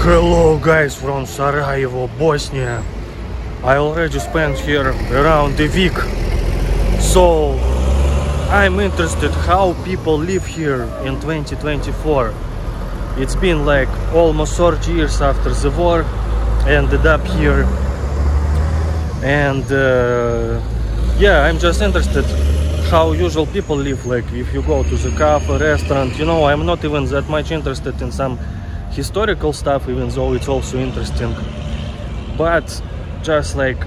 Hello guys from Sarajevo, Bosnia. I already spent here around a week, so I'm interested how people live here in 2024. It's been like almost 30 years after the war. I ended up here, and yeah, I'm just interested how usual people live. Like if you go to the cafe, restaurant, you know, I'm not even that much interested in some historical stuff, even though it's also interesting, but just like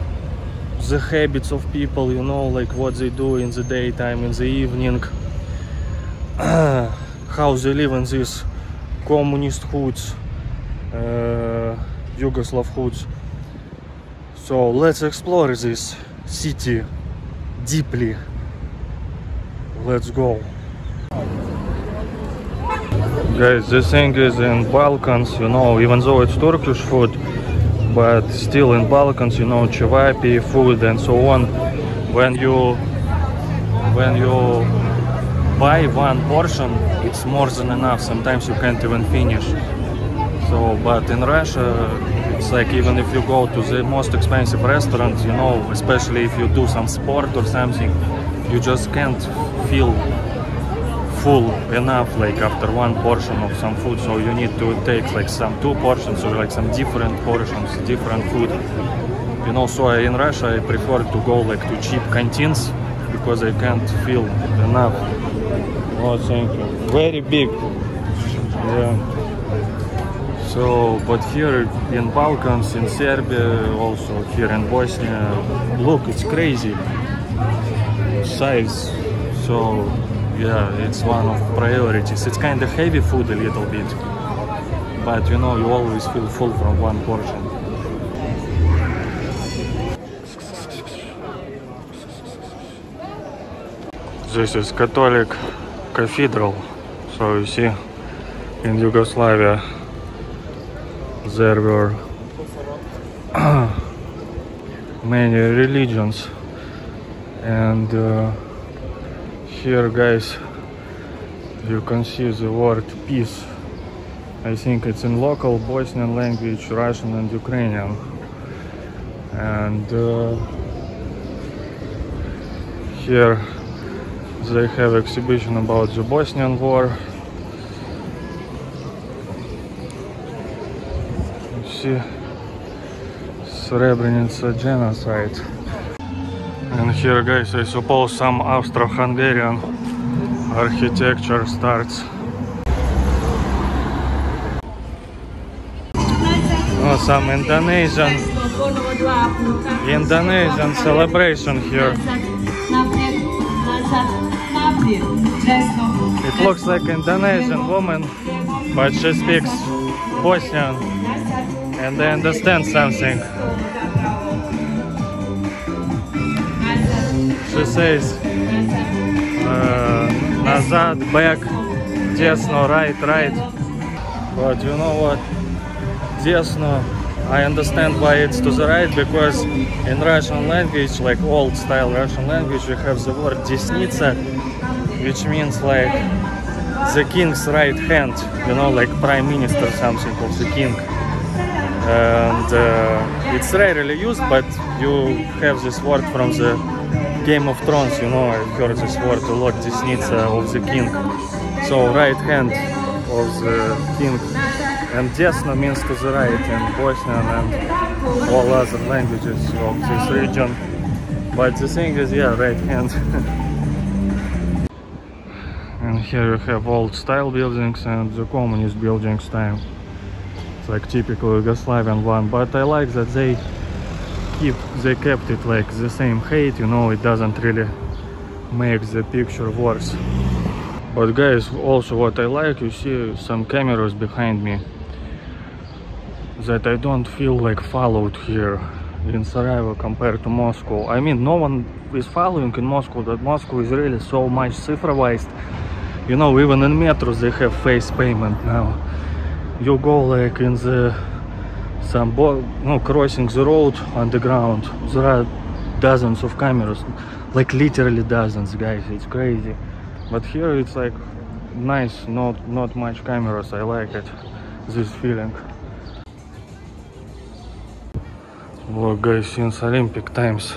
the habits of people, you know, like what they do in the daytime, in the evening, how they live in these communist hoods, Yugoslav hoods. So let's explore this city deeply. Let's go. Guys, this thing is in Balkans, you know, even though it's Turkish food, but still in Balkans, you know, cevapi food and so on. When you buy one portion, it's more than enough. Sometimes you can't even finish. So, but in Russia, it's like even if you go to the most expensive restaurant, you know, especially if you do some sport or something, you just can't feel full enough like after one portion of some food, so you need to take like some 2 portions or like some different portions, different food, you know. So in Russia I prefer to go like to cheap canteens because I can't feel enough. Oh, thank you. Very big. Yeah. So, but here in Balkans, in Serbia, also here in Bosnia, look, it's crazy size. So yeah, it's one of priorities. It's kind of heavy food a little bit, but you know, you always feel full from one portion. This is Catholic Cathedral. So you see, in Yugoslavia there were many religions, and here, guys, you can see the word peace. I think it's in local Bosnian language, Russian and Ukrainian. And here they have exhibition about the Bosnian War. You see, Srebrenica genocide. And here, guys, I suppose some Austro-Hungarian architecture starts. Oh, some Indonesian celebration here. It looks like Indonesian woman, but she speaks Bosnian and they understand something. She says назад, back, десно, right. But you know what? Десно, I understand why it's to the right, because in Russian language, like old style Russian language, we have the word desnitsa, which means like the king's right hand, you know, like prime minister, something of the king. And it's rarely used, but you have this word from the Game of Thrones, you know, I've heard this word a lot, desnitsa of the king. So right hand of the king. And desno means to the right in Bosnian and all other languages of this region. But the thing is, yeah, right hand. And here you have old style buildings and the communist buildings time. It's like typical Yugoslavian one, but I like that they kept it like the same height, you know, it doesn't really make the picture worse. But guys, also what I like, you see some cameras behind me, that I don't feel like followed here in Sarajevo compared to Moscow. I mean, no one is following in Moscow, that Moscow is really so much cifrovized. You know, even in metros they have face payment now. You go like in the crossing the road underground, there are dozens of cameras, like literally dozens, guys, it's crazy. But here it's like nice, not much cameras. I like it, this feeling. Look guys, since Olympic times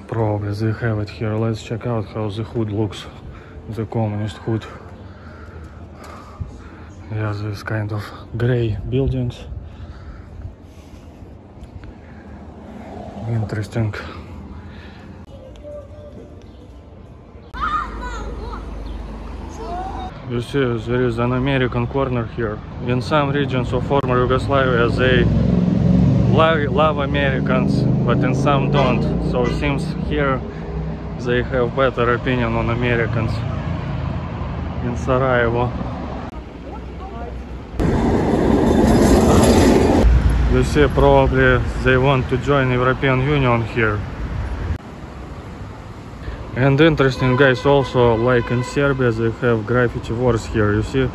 probably they have it here. Let's check out how the hood looks, the communist hood. Yeah, this kind of gray buildings. Interesting. You see, there is an American corner here. In some regions of former Yugoslavia, they love Americans, but in some don't. So it seems here they have better opinion on Americans. In Sarajevo. You see, probably they want to join European Union here. And interesting guys, also like in Serbia they have graffiti wars here. You see,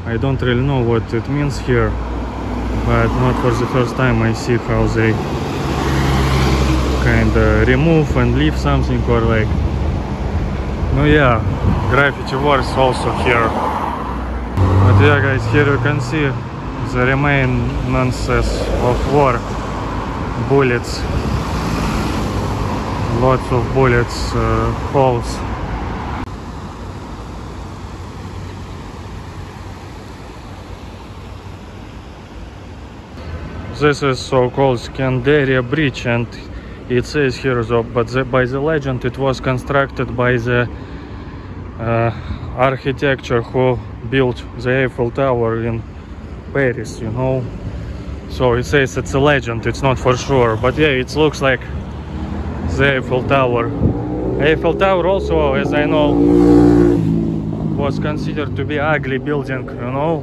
I don't really know what it means here, but not for the first time I see how they kinda remove and leave something, or like, no, yeah, graffiti wars also here. But yeah guys, here you can see the remnants of war, bullets. Lots of bullets, holes. This is so-called Skanderia Bridge, and it says here though, but by the legend it was constructed by the architecture who built the Eiffel Tower in Paris, you know. So it says it's a legend, it's not for sure, but yeah, it looks like the Eiffel Tower. Eiffel Tower also, as I know, was considered to be ugly building, you know,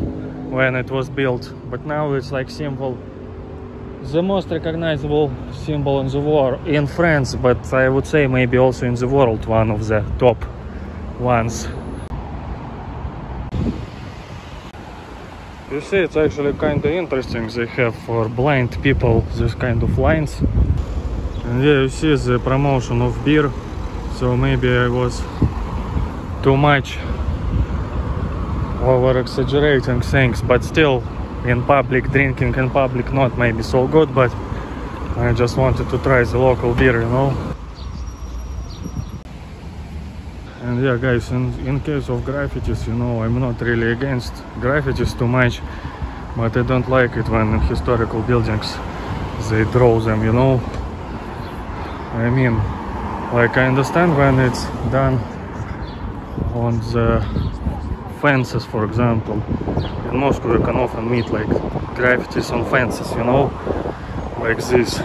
when it was built, but now it's like symbol, the most recognizable symbol in the world, in France, but I would say maybe also in the world, one of the top ones. You see, it's actually kind of interesting. They have for blind people this kind of lines. And yeah, you see the promotion of beer. So maybe I was too much over exaggerating things, but still in public, drinking in public not maybe so good, but I just wanted to try the local beer, you know. And yeah guys, in case of graffitis, you know, I'm not really against graffitis too much, but I don't like it when in historical buildings they draw them, you know. I mean, like, I understand when it's done on the fences, for example. In Moscow you can often meet like graffitis on fences, you know, like this.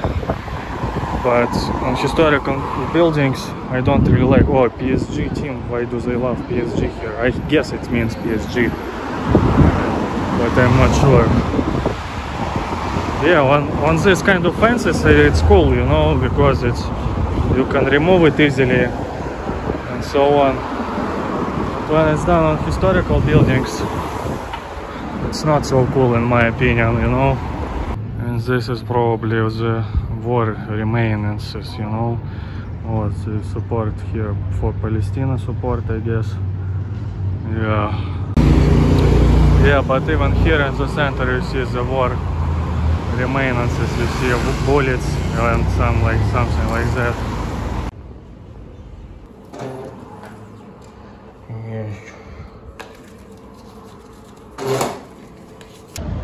But on historical buildings I don't really like. Oh, PSG team, why do they love PSG here? I guess it means PSG, but I'm not sure. Yeah, on this kind of fences it's cool, you know, because it's, you can remove it easily and so on. But when it's done on historical buildings, it's not so cool in my opinion, you know. And this is probably the war remainances, you know. What's the support here for Palestine support, I guess. Yeah, but even here in the center you see the war remainances, you see bullets and something like that.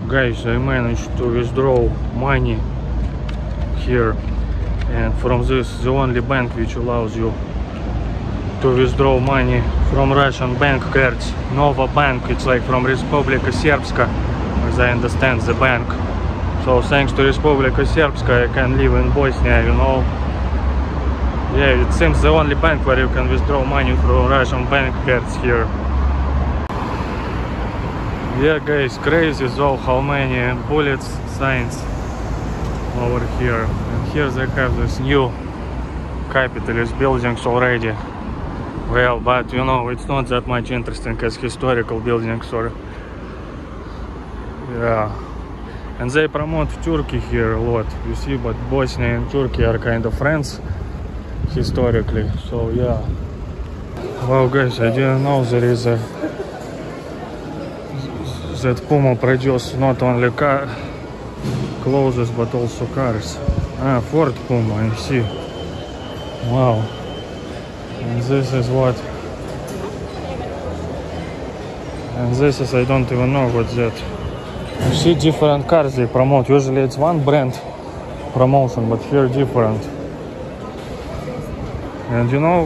Guys, I managed to withdraw money here, and from this, the only bank which allows you to withdraw money from Russian bank cards, Nova Bank. It's like from Republika Srpska, as I understand the bank. So thanks to Republika Srpska I can live in Bosnia, you know. Yeah, it seems the only bank where you can withdraw money from Russian bank cards here. Yeah guys, crazy though how many bullet signs over here. And here they have this new capitalist buildings already. Well, but you know, it's not that much interesting as historical buildings, or yeah. And they promote Turkey here a lot, you see, but Bosnia and Turkey are kind of friends historically, so yeah. Wow guys, I didn't know there is a that Puma produce not only clothes but also cars. Ah, Ford Puma, I see. Wow. And this is what? And this is, I don't even know what's that. You see different cars they promote. Usually it's one brand promotion, but here different. And you know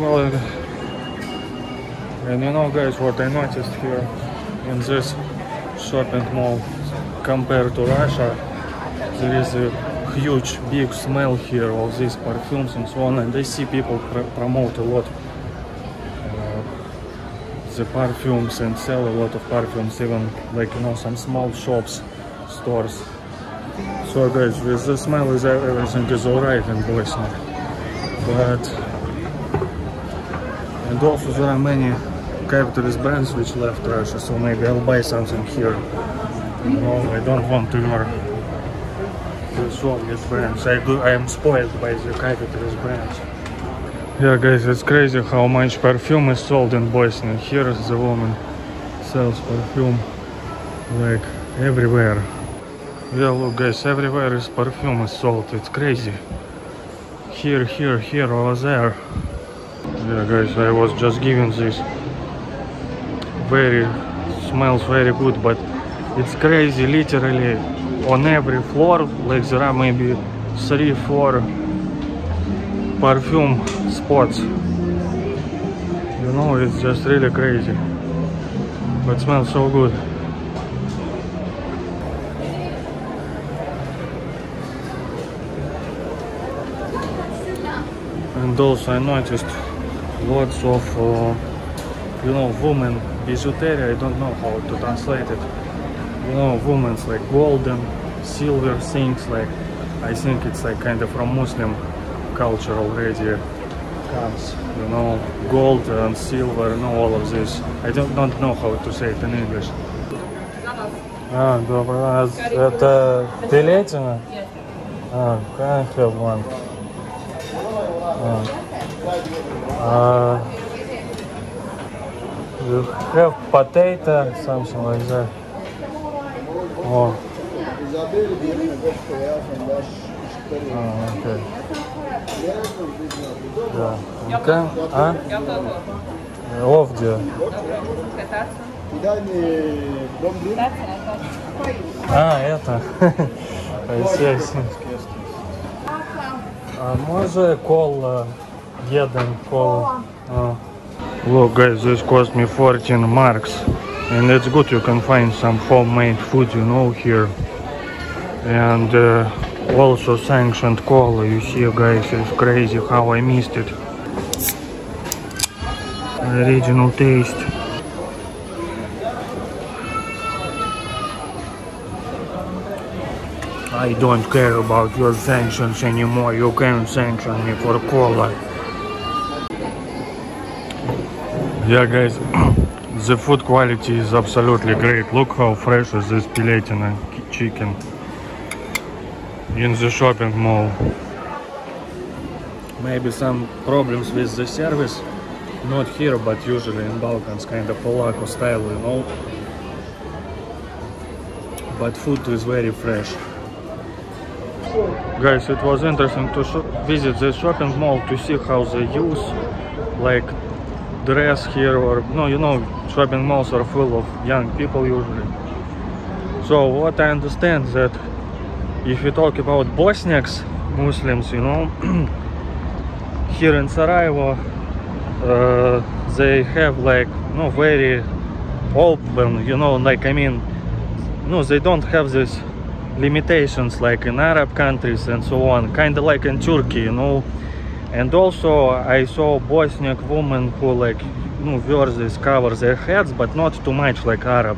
guys, what I noticed here in this shopping mall compared to Russia, there is a huge big smell here, all these perfumes and so on, and I see people promote a lot the perfumes and sell a lot of perfumes, even like, you know, some small shops, stores. So guys, with the smell is everything is alright in Bosnia, but and also there are many capitalist brands which left Russia, so maybe I'll buy something here. You know, I don't want to wear the Soviet brands. I am spoiled by the capitalist brands. Yeah guys, it's crazy how much perfume is sold in Bosnia. Here the woman sells perfume like everywhere. Yeah, look guys, everywhere is perfume is sold. It's crazy. Here, over there. Yeah guys, I was just given this. Smells very good, but it's crazy. Literally on every floor, like there are maybe 3-4 perfume spots. You know, it's just really crazy, but smells so good. And also I noticed lots of you know, women bijouterie. I don't know how to translate it. You know, women's like golden, silver things, like I think it's like kind of from Muslim culture already comes, you know, gold and silver and all of this. I don't know how to say it in English. Ah, добрый. Это телятина? Ah, can I have one? You have potato, something like that. Oh. Okay. Yeah. Okay. А? Овдия. А, это. А может кола, один кола. Look guys, this cost me 14 marks, and it's good you can find some homemade food, you know, here. And also sanctioned cola, you see guys, it's crazy how I missed it. Original taste. I don't care about your sanctions anymore, you can't sanction me for cola. Yeah guys, the food quality is absolutely great. Look how fresh is this piletina chicken in the shopping mall. Maybe some problems with the service, not here but usually in Balkans, kind of POLAKO style, you know. But food is very fresh. Guys, it was interesting to visit the shopping mall to see how they use like dress here, or no, you know, shopping malls are full of young people usually. So what I understand that if you talk about Bosniaks, Muslims, you know, here in Sarajevo, they have like, no, very open, you know, like, I mean, no, they don't have these limitations like in Arab countries and so on, kind of like in Turkey, you know. And also I saw Bosniak women who like, you know, wear this, cover their heads, but not too much like Arab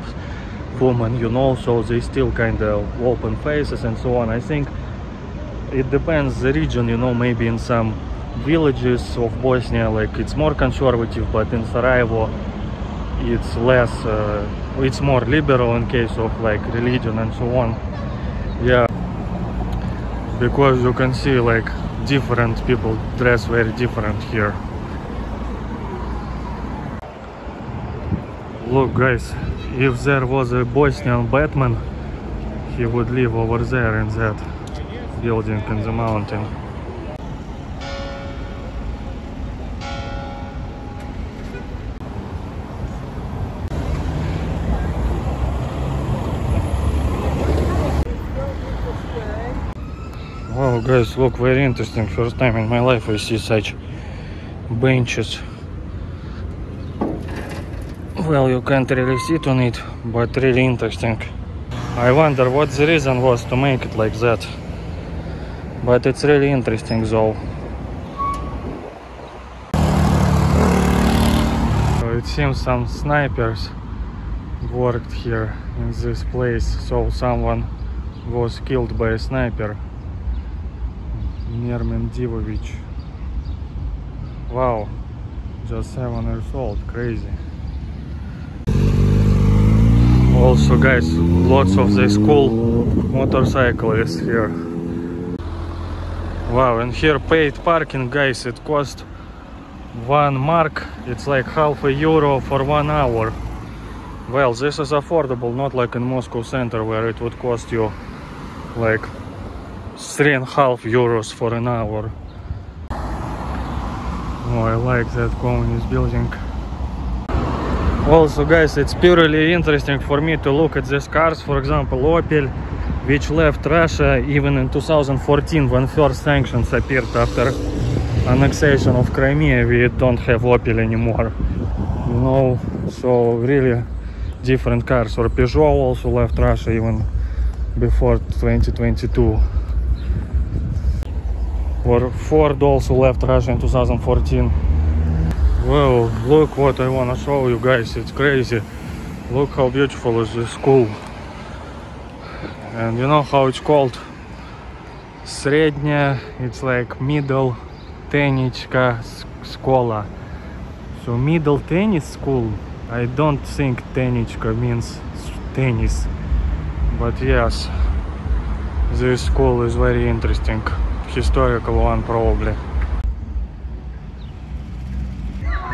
women, you know, so they still kind of open faces and so on. I think it depends the region, you know, maybe in some villages of Bosnia like it's more conservative, but in Sarajevo it's less, it's more liberal in case of like religion and so on. Yeah, because you can see like different people dress very different here. Look guys, if there was a Bosnian Batman, he would live over there in that building in the mountain. Wow guys, look, very interesting. First time in my life I see such benches. Well, you can't really sit on it, but really interesting. I wonder what the reason was to make it like that. But it's really interesting though. So it seems some snipers worked here in this place. So someone was killed by a sniper. Nermin Divovich. Wow, just 7 years old, crazy. Also guys, lots of the school motorcyclists here. Wow, and here paid parking guys, it cost 1 mark, it's like €0.5 for 1 hour. Well, this is affordable, not like in Moscow center where it would cost you like €3.5 for an hour. Oh, I like that communist building. Also guys, it's purely interesting for me to look at these cars. For example, Opel, which left Russia even in 2014 when first sanctions appeared after annexation of Crimea. We don't have Opel anymore, you know, so really different cars. Or Peugeot also left Russia even before 2022. Or Ford also left Russia in 2014. Well, look what I want to show you guys, it's crazy. Look how beautiful is this school. And you know how it's called? Srednya, it's like middle tennichka skola. So middle tennis school, I don't think tennichka means tennis. But yes, this school is very interesting. Historical one probably.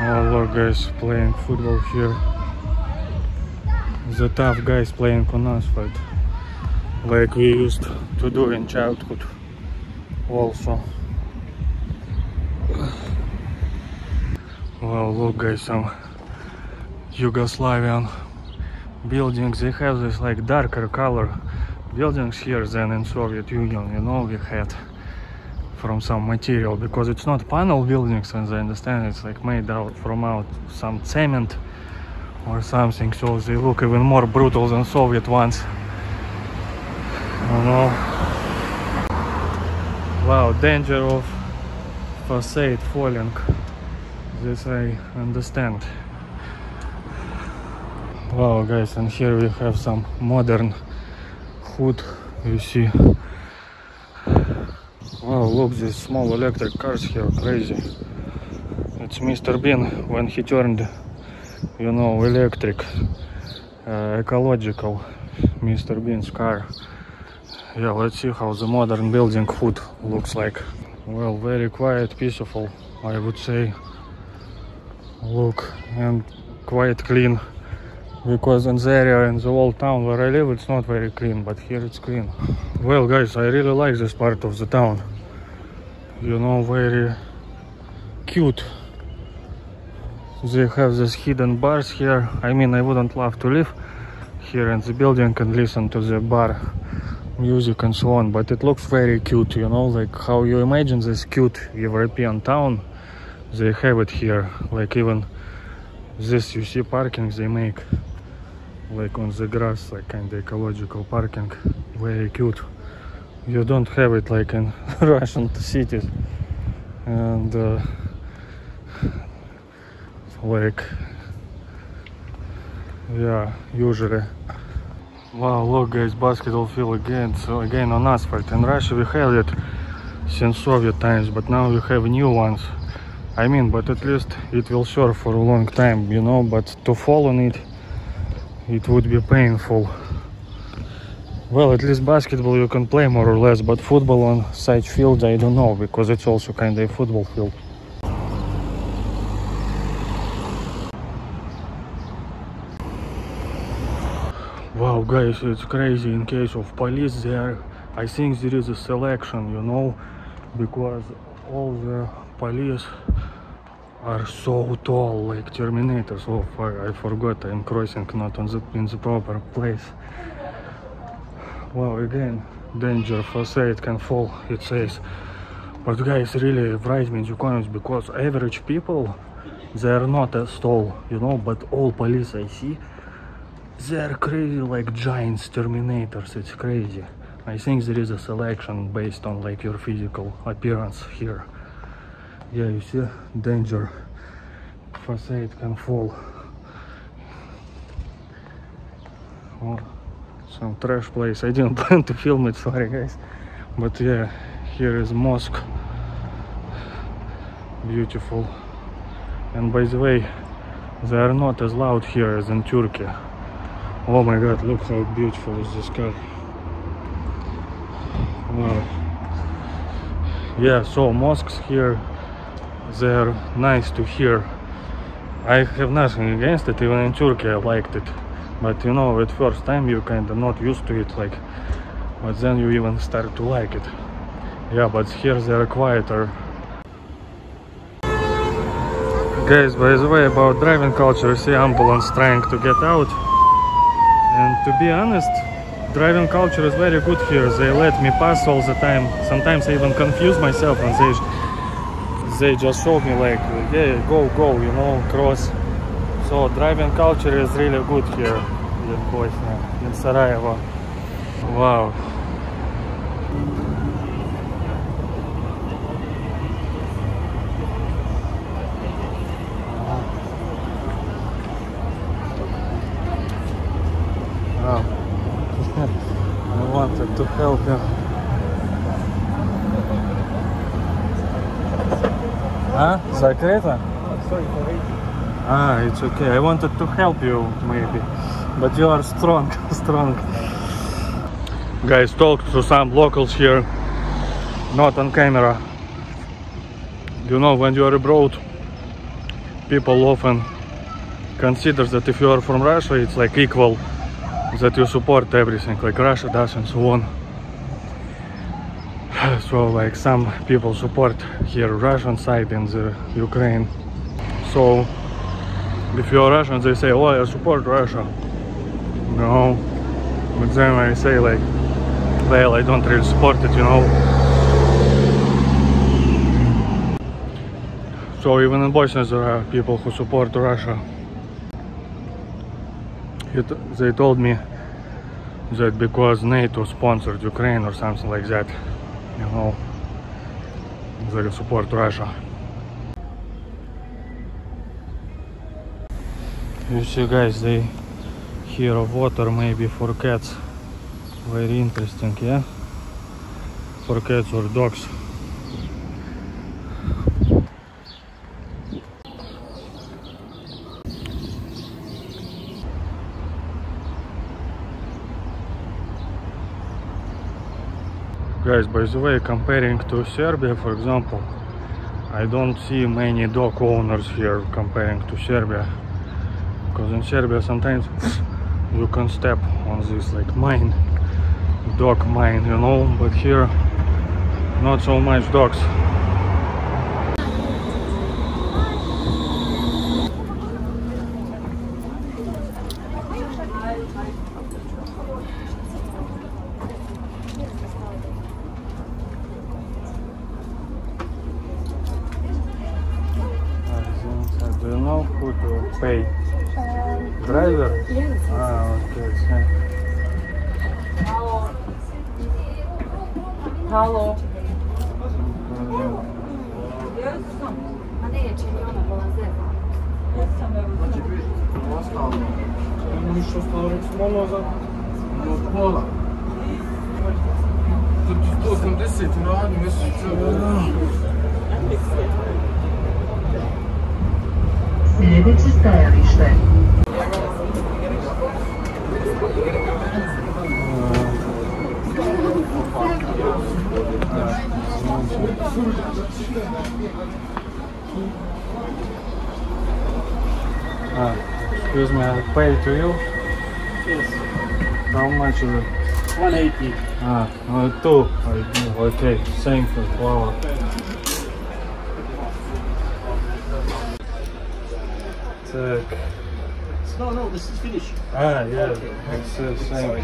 Oh look guys, playing football here. The tough guys playing on asphalt, like we used to do in childhood also. Well, look guys, some Yugoslavian buildings. They have this like darker color buildings here than in Soviet Union, you know, we had from some material, because it's not panel buildings, as I understand, it's like made out from some cement or something, so they look even more brutal than Soviet ones, you know. Wow, danger of facade falling, this I understand. Wow guys, and here we have some modern hood, you see. Wow, look, these small electric cars here, crazy. It's Mr. Bean when he turned, you know, electric, ecological, Mr. Bean's car. Yeah, let's see how the modern building hood looks like. Well, very quiet, peaceful, I would say. Look, and quite clean. Because in the area, in the old town where I live, it's not very clean, but here it's clean. Well guys, I really like this part of the town. You know, very cute. They have these hidden bars here. I mean, I wouldn't love to live here in the building and listen to the bar music and so on, but it looks very cute, you know, like how you imagine this cute European town. They have it here, like even this, you see, parking they make like on the grass, like kind of ecological parking, very cute. You don't have it like in Russian cities, and like, yeah, usually. Wow, look guys, basketball field again, so again on asphalt. In Russia we had it since Soviet times, but now we have new ones. I mean, but at least it will serve for a long time, you know, but to fall on it, it would be painful. Well, at least basketball you can play more or less, but football on such fields, I don't know, because it's also kind of a football field. Wow guys, it's crazy. In case of police, they are I think there is a selection, you know, because all the police are so tall, like Terminators. Oh fuck, I forgot, I'm crossing not on in the proper place. Well, again, danger, facade can fall, it says. But guys, really write me in the comments, because average people, they are not as tall, you know, but all police I see, they are crazy, like giants, Terminators. It's crazy. I think there is a selection based on like your physical appearance here. Yeah, you see, danger, facade can fall. Oh, some trash place. I didn't plan to film it, sorry guys. But yeah, here is mosque. Beautiful. And by the way, they are not as loud here as in Turkey. Oh my god, look how beautiful is this car. Wow. Yeah, so mosques here, they're nice to hear. I have nothing against it, even in Turkey I liked it. But you know, at first time you kinda not used to it, like, but then you even start to like it. Yeah, but here they're quieter. Guys, by the way, about driving culture, you see ambulance trying to get out. And to be honest, driving culture is very good here. They let me pass all the time. Sometimes I even confuse myself, and they just show me like, yeah, go, you know, cross. So driving culture is really good here in Bosnia, in Sarajevo. Wow. Wow. I wanted to help him. Huh? Закрыто? Sorry for waiting. Ah, it's okay. I wanted to help you maybe, but you are strong, strong. Guys, talk to some locals here, not on camera. You know, when you are abroad, people often consider that if you are from Russia, it's like equal, that you support everything like Russia does and so on. So like some people support here Russian side in the Ukraine. So if you're Russian, they say, oh, I support Russia. No, but then I say like, well, I don't really support it, you know. So even in Bosnia there are people who support Russia. They told me that because NATO sponsored Ukraine or something like that, you know, they support Russia. You see guys, they hear of water maybe for cats. Very interesting, yeah? For cats or dogs. Guys, by the way, comparing to Serbia, for example, I don't see many dog owners here comparing to Serbia. Because in Serbia sometimes you can step on this like mine, dog mine, you know, but here not so much dogs. Do you know who to pay? Driver? Yes. Ah, okay. Hello. Hello. Sljedeće stajalište. Excuse me, I pay to you? Yes. How much is it? 180. Ah, two. Okay, same for flour. Так. No, this is finished. Ah, yeah, it's the same.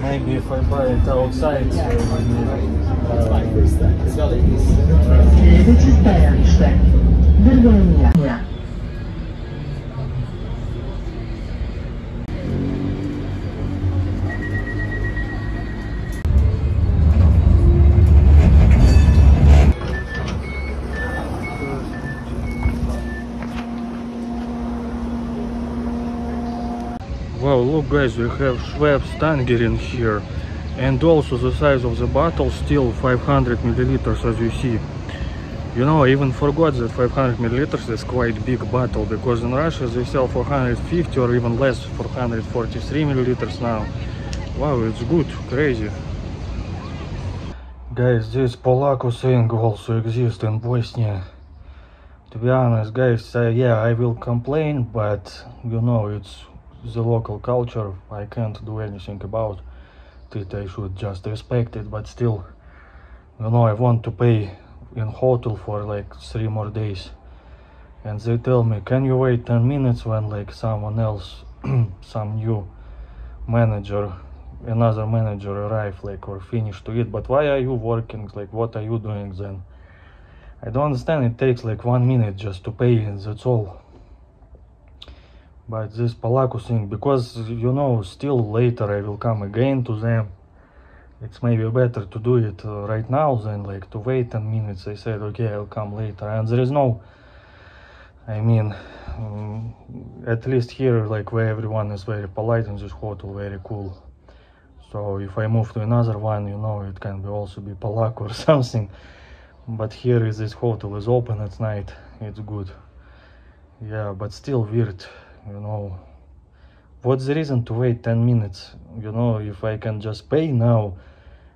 Maybe if I buy it outside, so That's my first time. Следуйте стояночка. Вернули. Wow, look guys, we have Schweppes Tangerine here, and also the size of the bottle still 500 milliliters, as you see. You know, I even forgot that 500 milliliters is quite big bottle, because in Russia they sell 450 or even less, 443 milliliters now. Wow, it's good, crazy. Guys, this POLAKO thing also exists in Bosnia. To be honest, guys, yeah, I will complain, but you know, it's the local culture. I can't do anything about it. I should just respect it, but still, you know, I want to pay in hotel for like 3 more days, and they tell me, can you wait 10 minutes when like someone else some new manager, another manager arrive, like, or finish to eat. But why are you working? Like, what are you doing then? I don't understand. It takes like 1 minute just to pay, and that's all. But this POLAKO thing, because you know, still later I will come again to them. It's maybe better to do it right now than like to wait 10 minutes. I said, okay, I'll come later. And there is no, I mean, at least here, like, where everyone is very polite in this hotel, very cool. So if I move to another one, you know, it can be also be POLAKO or something. But here is this hotel is open at night. It's good. Yeah, but still weird, you know. What's the reason to wait 10 minutes? You know, if I can just pay now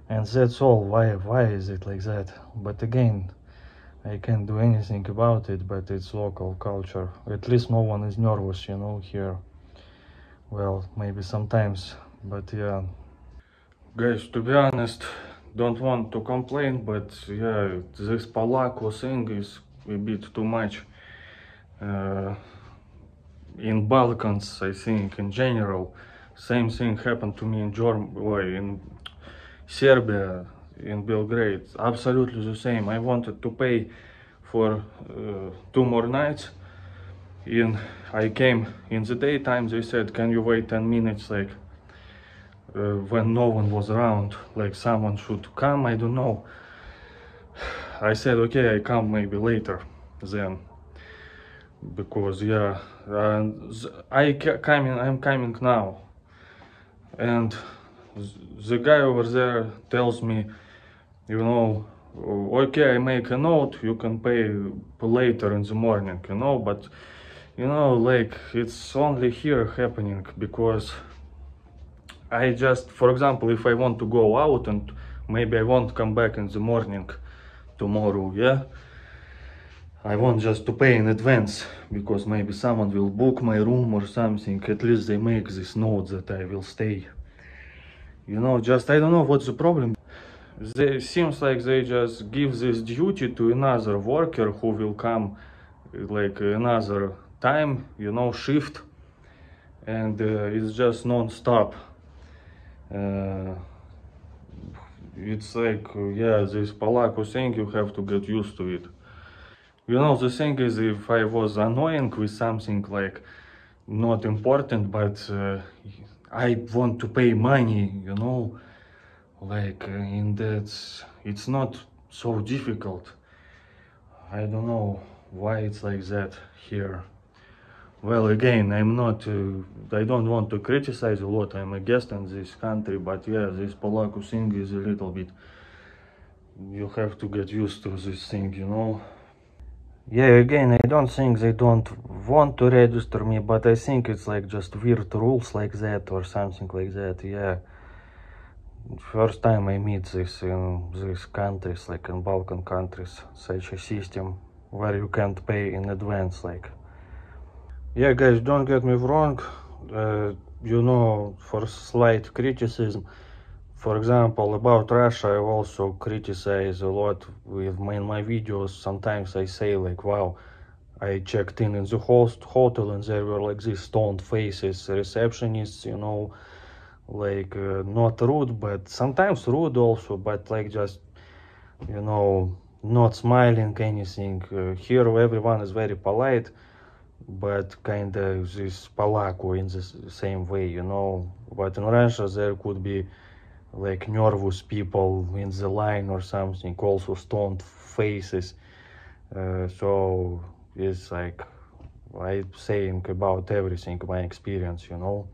and that's all, why is it like that? But again, I can't do anything about it, but it's local culture. At least no one is nervous, you know, here. Well, maybe sometimes, but yeah. Guys, to be honest, don't want to complain, but yeah, this POLAKO thing is a bit too much. In Balkans, I think, in general, same thing happened to me in in Serbia, in Belgrade. Absolutely the same. I wanted to pay for 2 more nights. I came in the daytime. They said, can you wait 10 minutes, like, when no one was around, like someone should come, I don't know. I said, okay, I come maybe later then, because yeah, I'm coming now, and the guy over there tells me, you know, okay, I make a note, you can pay later in the morning, you know. But you know, like, it's only here happening because I just, for example, if I want to go out and maybe I won't come back in the morning tomorrow, yeah, I want just to pay in advance, because maybe someone will book my room or something. At least they make this note that I will stay, you know. Just, I don't know what's the problem. They seems like they just give this duty to another worker who will come like another time, you know, shift, and it's just non-stop. It's like, yeah, this POLAKO thing, you have to get used to it. You know, the thing is, if I was annoying with something like not important, but I want to pay money, you know, like in that, it's not so difficult. I don't know why it's like that here. Well, again, I'm not, I don't want to criticize a lot. I'm a guest in this country, but yeah, this POLAKO thing is a little bit, you have to get used to this thing, you know. Yeah, again, I don't think they don't want to register me, but I think it's like just weird rules like that or something like that, yeah. First time I meet this in these countries, like in Balkan countries, such a system where you can't pay in advance, like. Yeah, guys, don't get me wrong. You know, for slight criticism, for example, about Russia, I also criticize a lot with in my videos. Sometimes I say like, wow, I checked in the hotel and there were like these stoned faces, receptionists, you know, like not rude, but sometimes rude also, but like just, you know, not smiling anything. Here everyone is very polite, but kind of this polako in the same way, you know. But in Russia there could be like nervous people in the line or something, also stoned faces. So it's like I'm saying about everything, my experience, you know.